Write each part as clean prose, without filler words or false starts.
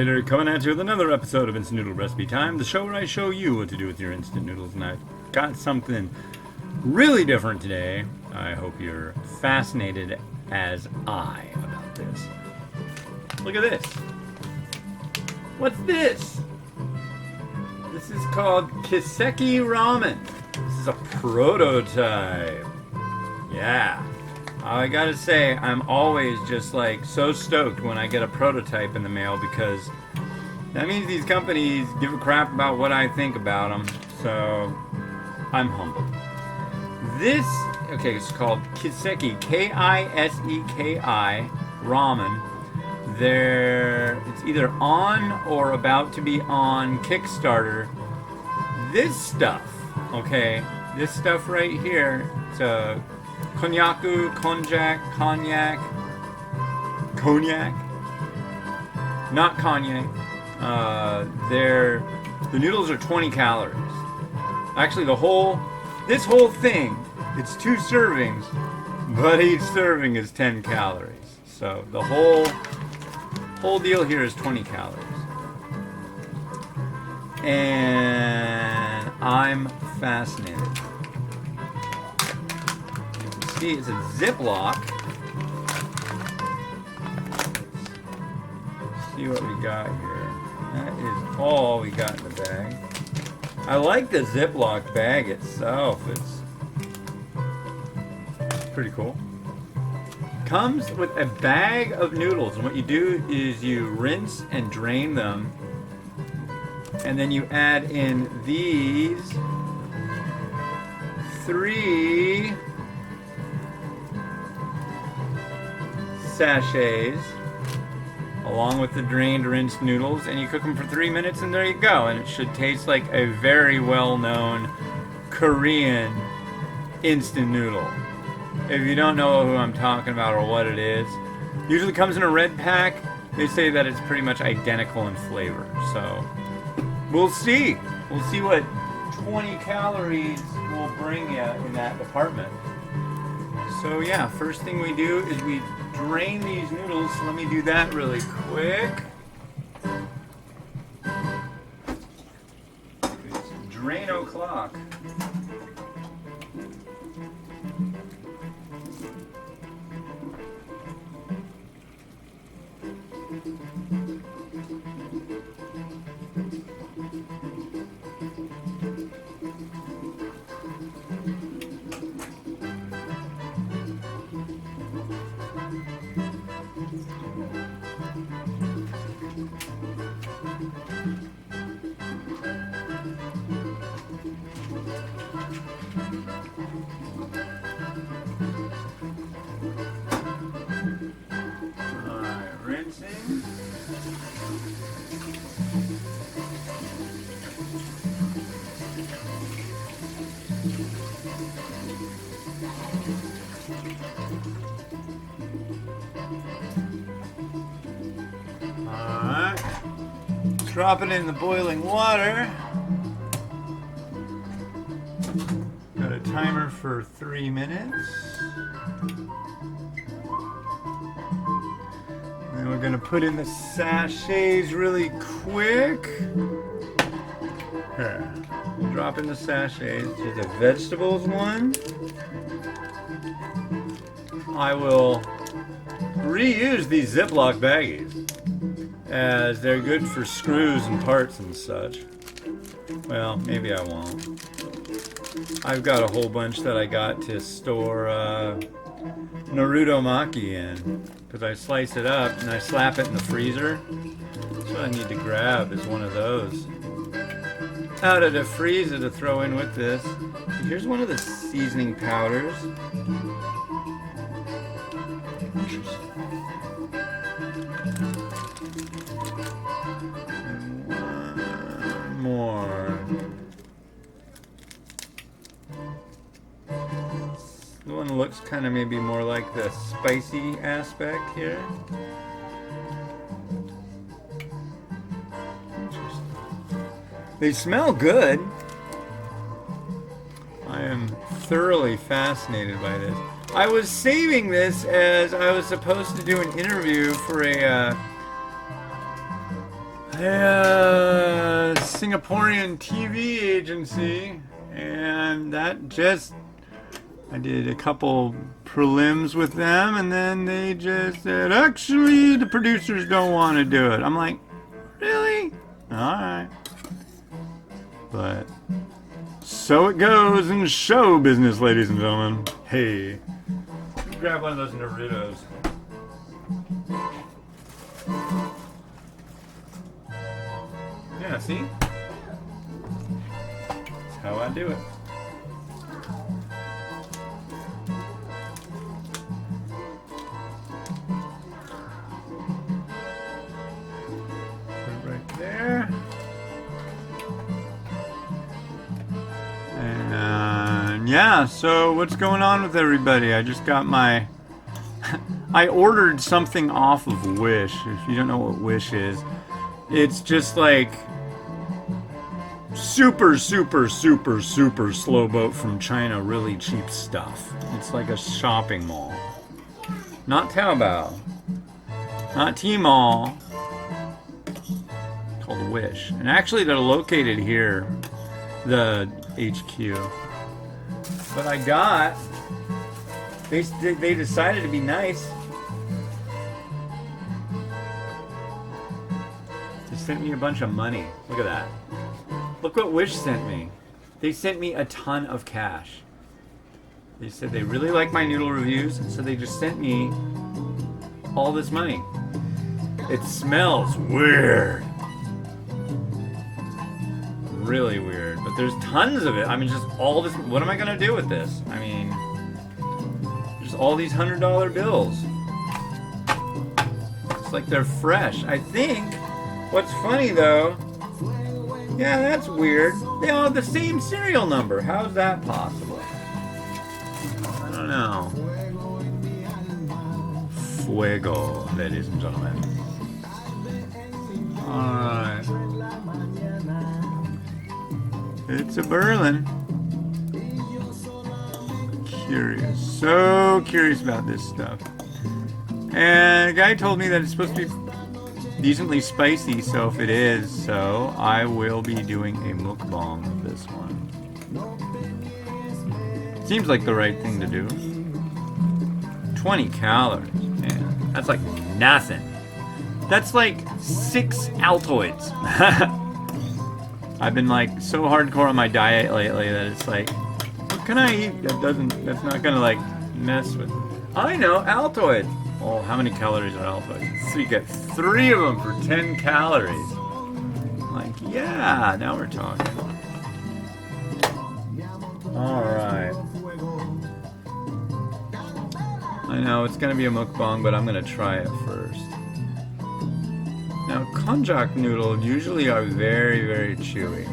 Raider coming at you with another episode of Instant Noodle Recipe Time, the show where I show you what to do with your instant noodles. And I've got something really different today. I hope you're fascinated as I about this. Look at this. What's this? This is called Kiseki Ramen. This is a prototype. Yeah. I gotta say, I'm always just like so stoked when I get a prototype in the mail because that means these companies give a crap about what I think about them. So I'm humbled. This, okay, it's called Kiseki, Kiseki Ramen. It's either on or about to be on Kickstarter. This stuff, okay, this stuff right here, it's a cognac, not Kanye. The noodles are 20 calories. Actually, this whole thing, it's 2 servings, but each serving is 10 calories. So the whole deal here is 20 calories. And I'm fascinated. See, it's a Ziploc. Let's see what we got here. That is all we got in the bag. I like the Ziploc bag itself. It's pretty cool. Comes with a bag of noodles, and what you do is you rinse and drain them, and then you add in these 3 sachets along with the drained, rinsed noodles, and you cook them for 3 minutes, and there you go. And it should taste like a very well-known Korean instant noodle. If you don't know who I'm talking about or what it is, usually comes in a red pack. They say that it's pretty much identical in flavor. So we'll see. We'll see what 20 calories will bring you in that department. So yeah, first thing we do is we drain these noodles. So let me do that really quick. It's drain o'clock. Alright, drop it in the boiling water. Got a timer for 3 minutes. Then we're gonna put in the sachets really quick. Here, we'll drop in the sachets. Here's the vegetables one. I will reuse these Ziploc baggies as they're good for screws and parts and such. Well, maybe I won't. I've got a whole bunch that I got to store Naruto Maki in, because I slice it up and I slap it in the freezer. That's what I need to grab, is one of those out of the freezer to throw in with this. Here's one of the seasoning powders. More. The one looks kind of maybe more like the spicy aspect here. They smell good. I am thoroughly fascinated by this. I was saving this as I was supposed to do an interview for a Singaporean TV agency, and that just I did a couple prelims with them, and then they just said, actually, the producers don't want to do it. I'm like, really? Alright. But so it goes in show business, ladies and gentlemen. Hey, grab one of those Doritos. Yeah, see? That's how I do it. Put it right there. And yeah, so what's going on with everybody? I just got my... I ordered something off of Wish. If you don't know what Wish is, it's just like super slow boat from China, really cheap stuff. It's like a shopping mall. Not Taobao. Not Tmall. Called Wish. And actually they're located here, the HQ. But I got... They decided to be nice. They sent me a bunch of money. Look at that. Look what Wish sent me. They sent me a ton of cash. They said they really like my noodle reviews, so they just sent me all this money. It smells weird. Really weird. But there's tons of it. I mean, just all this. What am I going to do with this? I mean, there's all these $100 bills. It's like they're fresh. I think what's funny though, yeah, that's weird. They all have the same serial number. How's that possible? I don't know. Fuego, ladies and gentlemen. Alright. It's a Berlin. Curious. So curious about this stuff. And a guy told me that it's supposed to be decently spicy, so if it is so, I will be doing a mukbang of this one. Seems like the right thing to do. 20 calories, man. That's like nothing. That's like 6 Altoids. I've been like so hardcore on my diet lately that it's like, what can I eat that's not gonna like mess with... I know, Altoids. Oh, how many calories are Altoids? So you get 3 of them for 10 calories. I'm like, yeah, now we're talking. Alright. I know, it's gonna be a mukbang, but I'm gonna try it first. Now, konjac noodles usually are very, very chewy.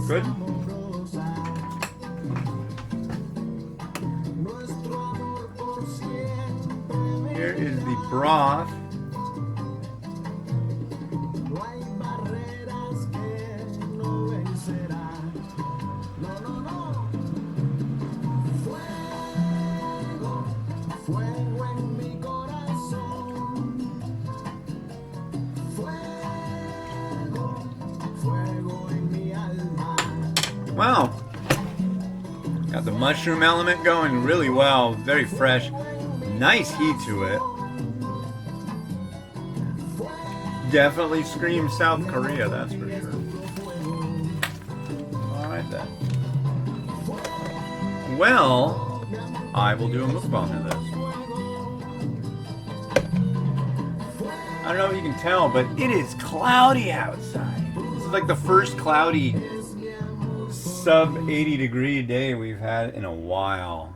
Good? Here is the broth. Wow. Got the mushroom element going really well. Very fresh. Nice heat to it. Definitely screams South Korea, that's for sure. Alright then. Well, I will do a mukbang of this. I don't know if you can tell, but it is cloudy outside. This is like the first cloudy sub 80 degree day we've had in a while,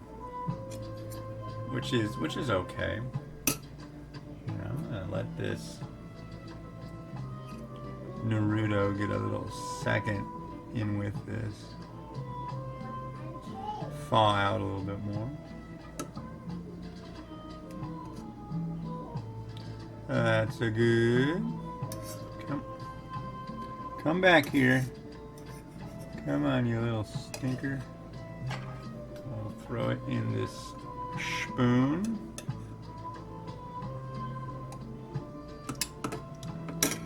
which is okay. You know, I'm gonna let this Naruto get a little second in with this, thaw out a little bit more. That's a good. Come back here. Come on, you little stinker. throw it in this spoon.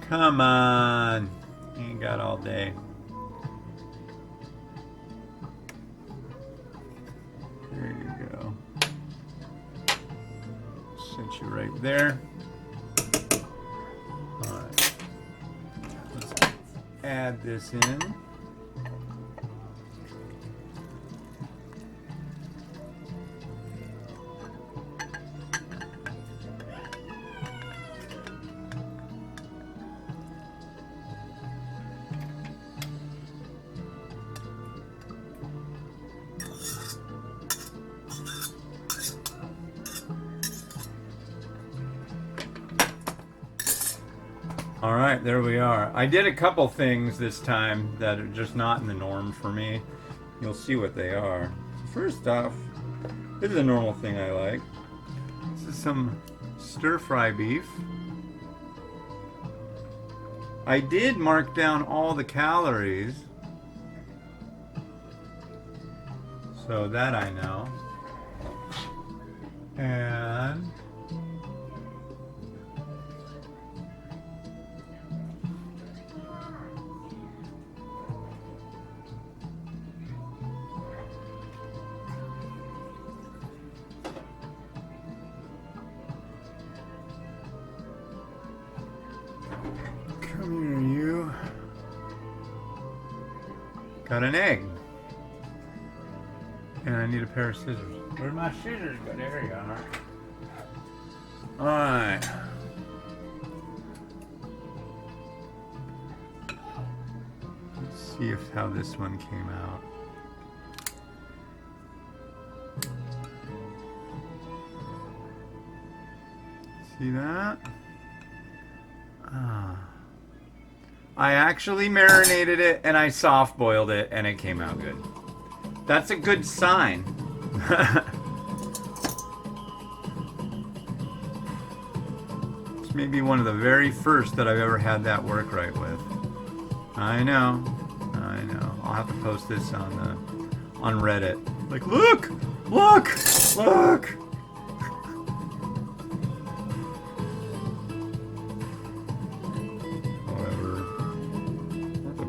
Come on. You ain't got all day. There you go. Set you right there. Alright. Let's add this in. All right, there we are. I did a couple things this time that are just not in the norm for me. You'll see what they are. First off, this is a normal thing I like. This is some stir-fry beef. I did mark down all the calories, so that I know. And come here, you. Got an egg. And I need a pair of scissors. Where'd my scissors go? There you are. Alright. Let's see how this one came out. See that? I actually marinated it and I soft boiled it and it came out good. That's a good sign. It's maybe one of the very first that I've ever had that work right with. I know. I'll have to post this on Reddit. Like, look!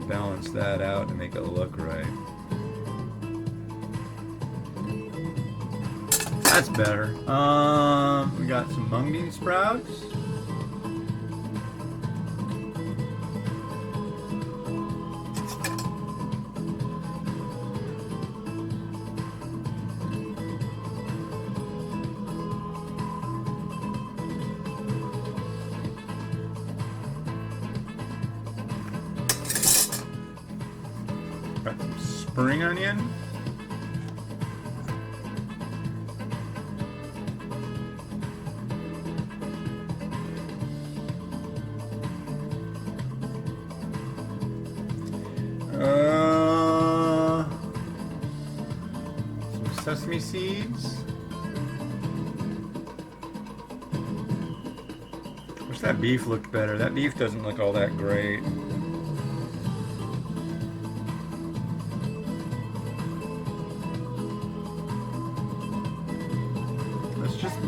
Balance that out to make it look right. That's better. We got some mung bean sprouts. Got some spring onion. Some sesame seeds. Wish that beef looked better. That beef doesn't look all that great.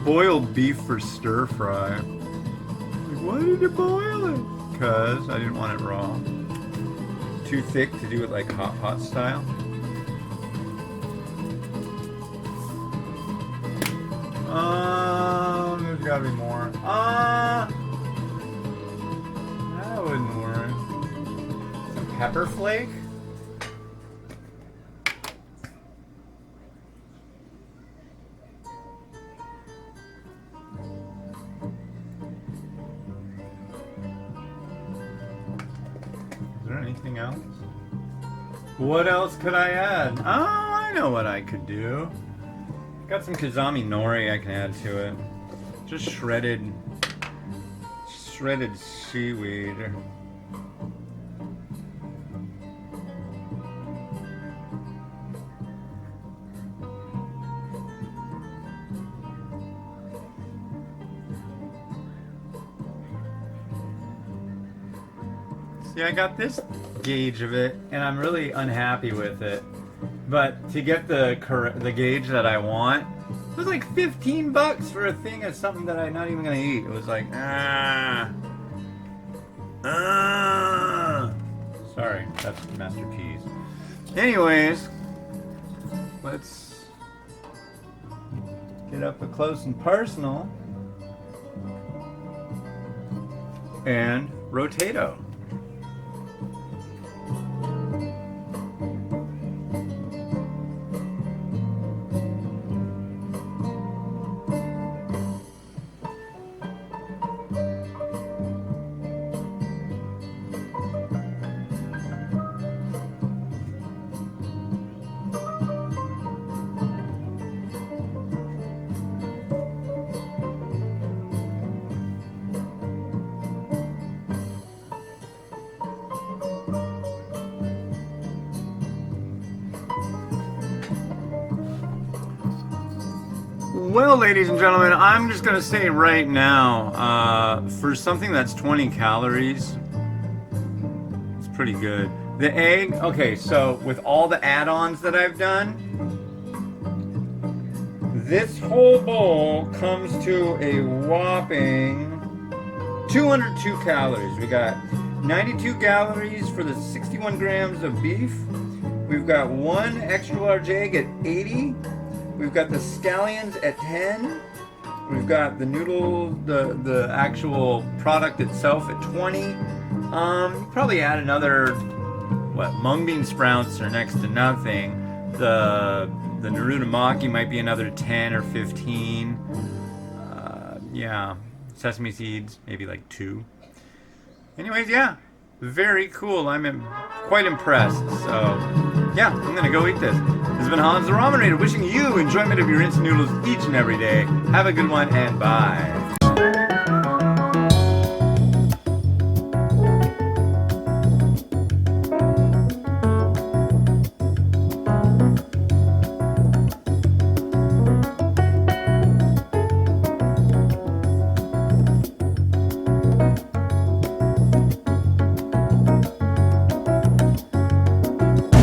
Boiled beef for stir fry. Like, why did you boil it? Because I didn't want it raw. Too thick to do it like hot pot style. There's gotta be more. That wouldn't work. Some pepper flake. Anything else? What else could I add? Oh, I know what I could do. Got some Kazami nori I can add to it. Just shredded seaweed. See, I got this gauge of it, and I'm really unhappy with it. But to get the gauge that I want, it was like $15 for a thing of something that I'm not even gonna eat. It was like, sorry, that's Master P's. Anyways, let's get up close and personal. And Rotato. Well, ladies and gentlemen, I'm just going to say right now, for something that's 20 calories, it's pretty good. The egg, okay, so with all the add-ons that I've done, this whole bowl comes to a whopping 202 calories. We got 92 calories for the 61 grams of beef. We've got one extra large egg at 80. We've got the scallions at 10. We've got the noodle, the actual product itself at 20. Probably add another, mung bean sprouts are next to nothing. The narutamaki might be another 10 or 15. Yeah, sesame seeds, maybe like 2. Anyways, yeah, very cool. I'm quite impressed. So, yeah, I'm gonna go eat this. This has been Hans the Ramen Raider, wishing you enjoyment of your instant noodles each and every day. Have a good one, and bye.